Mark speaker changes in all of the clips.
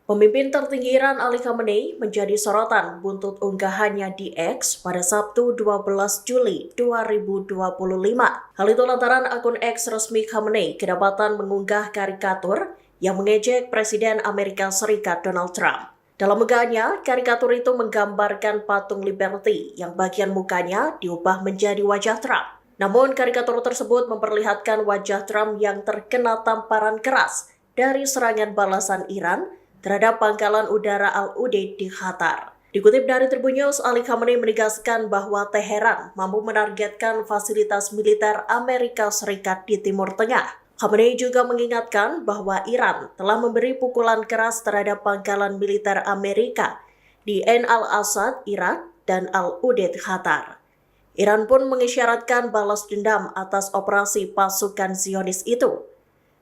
Speaker 1: Pemimpin tertinggi Iran Ali Khamenei menjadi sorotan buntut unggahannya di X pada Sabtu 12 Juli 2025. Hal itu lantaran akun X resmi Khamenei kedapatan mengunggah karikatur yang mengejek Presiden Amerika Serikat Donald Trump. Dalam unggahannya, karikatur itu menggambarkan patung Liberty yang bagian mukanya diubah menjadi wajah Trump. Namun karikatur tersebut memperlihatkan wajah Trump yang terkena tamparan keras dari serangan balasan Iran terhadap pangkalan udara Al-Udeid di Qatar. Dikutip dari Tribun News, Ali Khamenei menegaskan bahwa Teheran mampu menargetkan fasilitas militer Amerika Serikat di Timur Tengah. Khamenei juga mengingatkan bahwa Iran telah memberi pukulan keras terhadap pangkalan militer Amerika di Ain al-Assad, Irak, dan Al-Udeid, Qatar. Iran pun mengisyaratkan balas dendam atas operasi pasukan Zionis itu.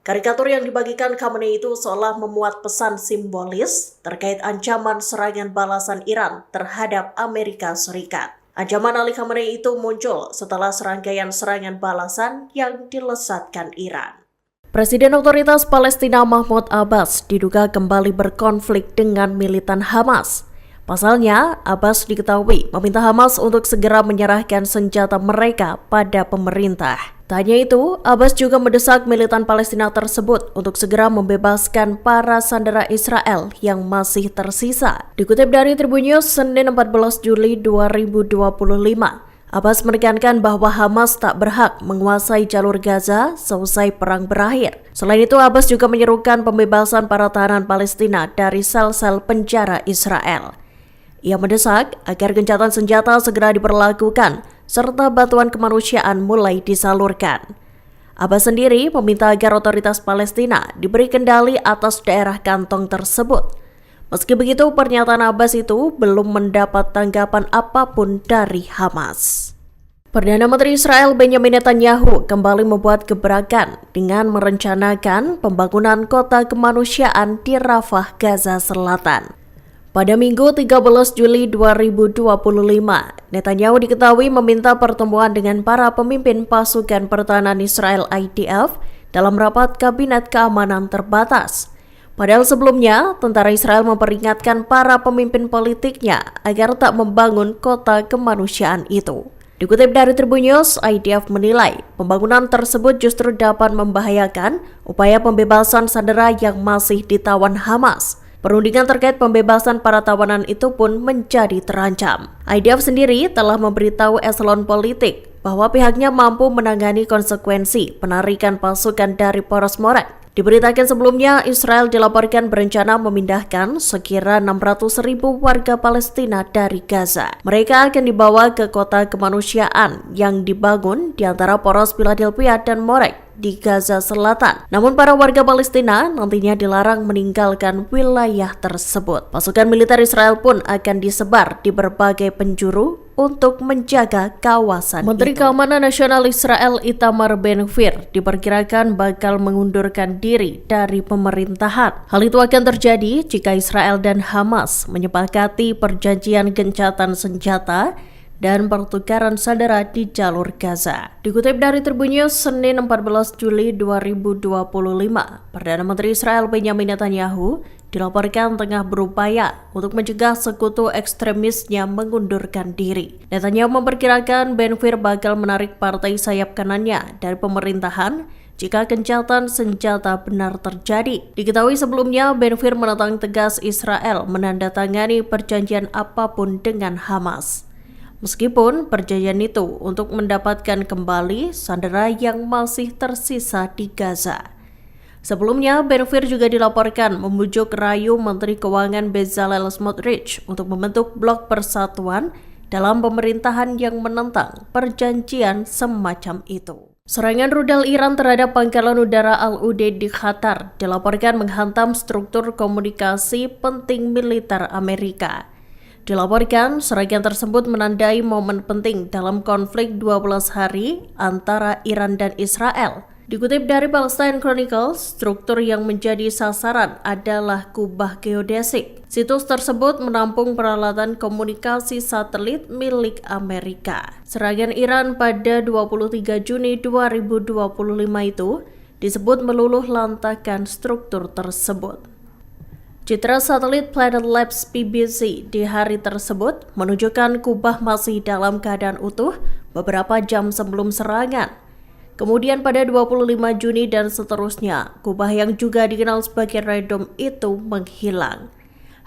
Speaker 1: Karikatur yang dibagikan Khamenei itu seolah memuat pesan simbolis terkait ancaman serangan balasan Iran terhadap Amerika Serikat. Ancaman Ali Khamenei itu muncul setelah serangkaian serangan balasan yang dilesatkan Iran. Presiden Otoritas Palestina Mahmud Abbas diduga kembali berkonflik dengan militan Hamas. Pasalnya, Abbas diketahui meminta Hamas untuk segera menyerahkan senjata mereka pada pemerintah. Tak hanya itu, Abbas juga mendesak militan Palestina tersebut untuk segera membebaskan para sandera Israel yang masih tersisa. Dikutip dari Tribun News, Senin 14 Juli 2025, Abbas menekankan bahwa Hamas tak berhak menguasai jalur Gaza selesai perang berakhir. Selain itu, Abbas juga menyerukan pembebasan para tahanan Palestina dari sel-sel penjara Israel. Ia mendesak agar gencatan senjata segera diberlakukan serta bantuan kemanusiaan mulai disalurkan. Abbas sendiri meminta agar otoritas Palestina diberi kendali atas daerah kantong tersebut. Meski begitu, pernyataan Abbas itu belum mendapat tanggapan apapun dari Hamas. Perdana Menteri Israel Benjamin Netanyahu kembali membuat gebrakan dengan merencanakan pembangunan kota kemanusiaan di Rafah, Gaza Selatan. Pada Minggu 13 Juli 2025, Netanyahu diketahui meminta pertemuan dengan para pemimpin pasukan pertahanan Israel IDF dalam rapat kabinet keamanan terbatas. Padahal sebelumnya, tentara Israel memperingatkan para pemimpin politiknya agar tak membangun kota kemanusiaan itu. Dikutip dari Tribun News, IDF menilai pembangunan tersebut justru dapat membahayakan upaya pembebasan sandera yang masih ditawan Hamas. Perundingan terkait pembebasan para tawanan itu pun menjadi terancam. IDF sendiri telah memberitahu eselon politik bahwa pihaknya mampu menangani konsekuensi penarikan pasukan dari poros Moret. Diberitakan sebelumnya, Israel dilaporkan berencana memindahkan sekira 600.000 warga Palestina dari Gaza. Mereka akan dibawa ke kota kemanusiaan yang dibangun di antara poros Philadelphia dan Moret di Gaza Selatan. Namun para warga Palestina nantinya dilarang meninggalkan wilayah tersebut. Pasukan militer Israel pun akan disebar di berbagai penjuru untuk menjaga kawasan Menteri Keamanan Nasional Israel Itamar Ben-Gvir diperkirakan bakal mengundurkan diri dari pemerintahan. Hal itu akan terjadi jika Israel dan Hamas menyepakati perjanjian gencatan senjata dan pertukaran sandera di jalur Gaza. Dikutip dari Tribun News, Senin 14 Juli 2025, Perdana Menteri Israel Benjamin Netanyahu dilaporkan tengah berupaya untuk mencegah sekutu ekstremisnya mengundurkan diri. Netanyahu memperkirakan Ben-Gvir bakal menarik partai sayap kanannya dari pemerintahan jika gencatan senjata benar terjadi. Diketahui sebelumnya, Ben-Gvir menentang tegas Israel menandatangani perjanjian apapun dengan Hamas. Meskipun perjanjian itu untuk mendapatkan kembali sandera yang masih tersisa di Gaza. Sebelumnya, Ben-Gvir juga dilaporkan membujuk rayu Menteri Keuangan Bezalel Smotrich untuk membentuk blok persatuan dalam pemerintahan yang menentang perjanjian semacam itu. Serangan rudal Iran terhadap pangkalan udara Al-Udeid di Qatar dilaporkan menghantam struktur komunikasi penting militer Amerika. Dilaporkan, serangan tersebut menandai momen penting dalam konflik 12 hari antara Iran dan Israel. Dikutip dari Palestine Chronicles, struktur yang menjadi sasaran adalah kubah geodesik. Situs tersebut menampung peralatan komunikasi satelit milik Amerika. Serangan Iran pada 23 Juni 2025 itu disebut meluluh lantakan struktur tersebut. Citra satelit Planet Labs PBC di hari tersebut menunjukkan kubah masih dalam keadaan utuh beberapa jam sebelum serangan. Kemudian pada 25 Juni dan seterusnya, kubah yang juga dikenal sebagai Red Dome itu menghilang.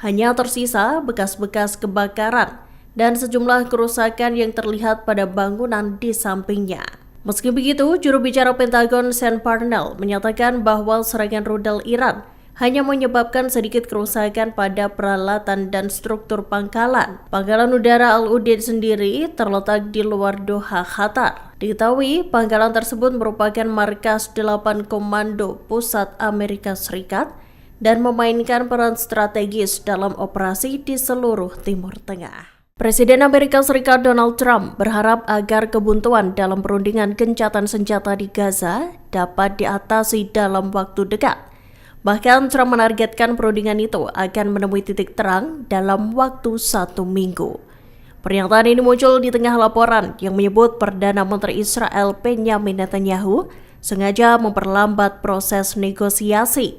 Speaker 1: Hanya tersisa bekas-bekas kebakaran dan sejumlah kerusakan yang terlihat pada bangunan di sampingnya. Meski begitu, juru bicara Pentagon Sean Parnell menyatakan bahwa serangan rudal Iran hanya menyebabkan sedikit kerusakan pada peralatan dan struktur pangkalan. Pangkalan udara Al-Udeid sendiri terletak di luar Doha, Qatar. Diketahui, pangkalan tersebut merupakan markas 8 Komando Pusat Amerika Serikat dan memainkan peran strategis dalam operasi di seluruh Timur Tengah. Presiden Amerika Serikat Donald Trump berharap agar kebuntuan dalam perundingan gencatan senjata di Gaza dapat diatasi dalam waktu dekat. Bahkan Trump menargetkan perundingan itu akan menemui titik terang dalam waktu 1 minggu. Pernyataan ini muncul di tengah laporan yang menyebut Perdana Menteri Israel Benjamin Netanyahu sengaja memperlambat proses negosiasi.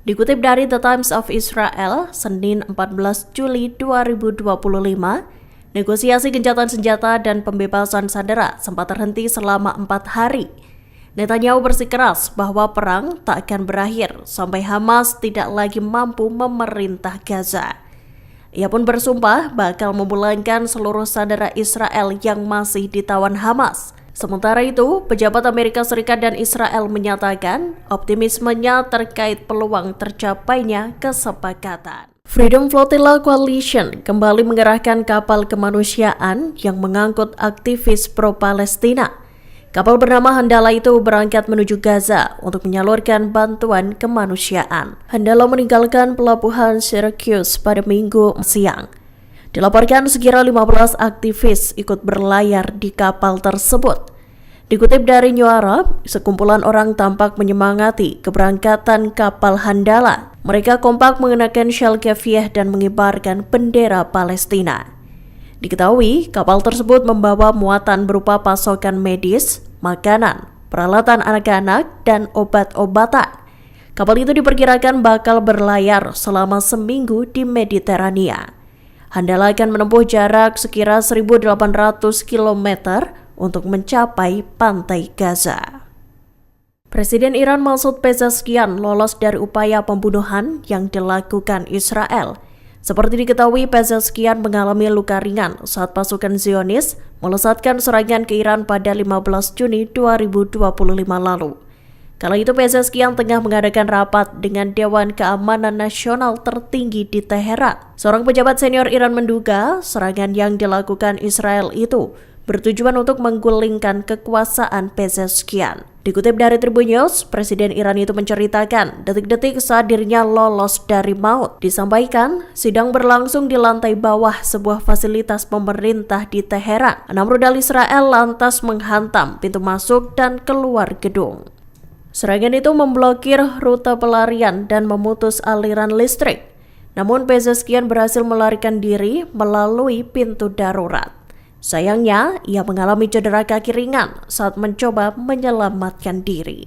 Speaker 1: Dikutip dari The Times of Israel, Senin 14 Juli 2025, negosiasi gencatan senjata dan pembebasan sandera sempat terhenti selama 4 hari. Netanyahu bersikeras bahwa perang tak akan berakhir sampai Hamas tidak lagi mampu memerintah Gaza. Ia pun bersumpah bakal memulangkan seluruh sandera Israel yang masih ditawan Hamas. Sementara itu, pejabat Amerika Serikat dan Israel menyatakan optimismenya terkait peluang tercapainya kesepakatan. Freedom Flotilla Coalition kembali mengerahkan kapal kemanusiaan yang mengangkut aktivis pro-Palestina. Kapal bernama Handala itu berangkat menuju Gaza untuk menyalurkan bantuan kemanusiaan. Handala meninggalkan pelabuhan Syracuse pada Minggu siang. Dilaporkan sekira 15 aktivis ikut berlayar di kapal tersebut. Dikutip dari New Arab, sekumpulan orang tampak menyemangati keberangkatan kapal Handala. Mereka kompak mengenakan syal kefiyeh dan mengibarkan bendera Palestina. Diketahui, kapal tersebut membawa muatan berupa pasokan medis, makanan, peralatan anak-anak, dan obat-obatan. Kapal itu diperkirakan bakal berlayar selama seminggu di Mediterania. Handala akan menempuh jarak sekira 1.800 km untuk mencapai pantai Gaza. Presiden Iran Masoud Pezeshkian lolos dari upaya pembunuhan yang dilakukan Israel. Seperti diketahui, Pezeshkian mengalami luka ringan saat pasukan Zionis melesatkan serangan ke Iran pada 15 Juni 2025 lalu. Kala itu Pezeshkian tengah mengadakan rapat dengan Dewan Keamanan Nasional tertinggi di Teheran. Seorang pejabat senior Iran menduga serangan yang dilakukan Israel itu bertujuan untuk menggulingkan kekuasaan Pezeshkian. Dikutip dari Tribun News, Presiden Iran itu menceritakan detik-detik saat dirinya lolos dari maut. Disampaikan, sidang berlangsung di lantai bawah sebuah fasilitas pemerintah di Teheran. 6 rudal Israel lantas menghantam pintu masuk dan keluar gedung. Serangan itu memblokir rute pelarian dan memutus aliran listrik. Namun Pezeshkian berhasil melarikan diri melalui pintu darurat. Sayangnya, ia mengalami cedera kaki ringan saat mencoba menyelamatkan diri.